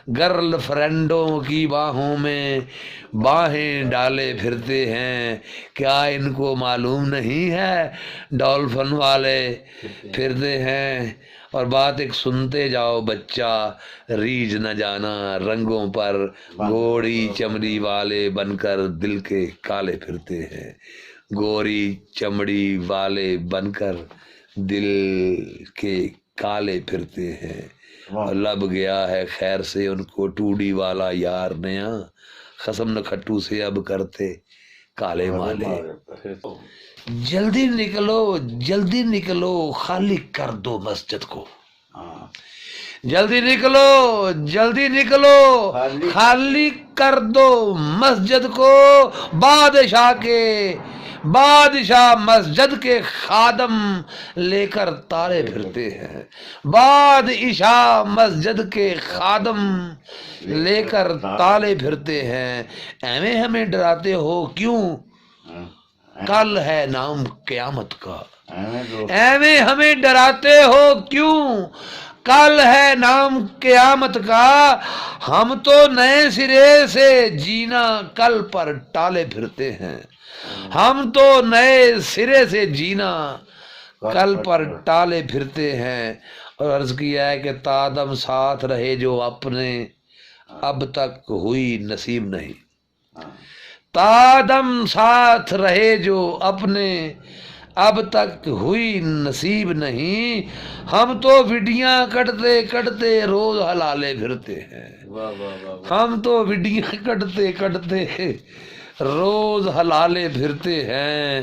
Girl فرینڈوں کی باہوں میں باہیں ڈالے پھرتے ہیں، کیا ان کو معلوم نہیں ہے ڈولفن والے پھرتے ہیں۔ اور بات ایک سنتے جاؤ بچہ، ریجھ نہ جانا رنگوں پر، گوری چمڑی والے بن کر دل کے کالے پھرتے ہیں، گوری چمڑی والے بن کر دل کے کالے پھرتے ہیں۔ اور لب گیا ہے خیر سے ان کو ٹوڈی والا یار نیا، قسم نہ کھٹو سے اب کرتے کالے مالے۔ جلدی نکلو جلدی نکلو خالی کر دو مسجد کو، جلدی نکلو جلدی نکلو خالی کر دو مسجد کو، بادشاہ مسجد کے خادم لے کر تالے پھرتے ہیں، بادشاہ مسجد کے خادم لے کر تالے پھرتے ہیں۔ ایویں ہمیں ڈراتے ہو کیوں، کل ہے نام قیامت کا، ایویں ہمیں ڈراتے ہو کیوں، کل ہے نام قیامت کا، ہم تو نئے سرے سے جینا کل پر ٹالے پھرتے ہیں، ہم تو نئے سرے سے جینا کل پر ٹالے پھرتے ہیں۔ اور عرض کیا ہے کہ تادم ساتھ رہے جو اپنے اب تک ہوئی نصیب نہیں، تادم ساتھ رہے جو اپنے اب تک ہوئی نصیب نہیں، ہم تو وڈیاں کٹتے کٹتے روز حلالے پھرتے ہیں، ہم تو وڈیاں کٹتے کٹتے روز حلالے پھرتے ہیں۔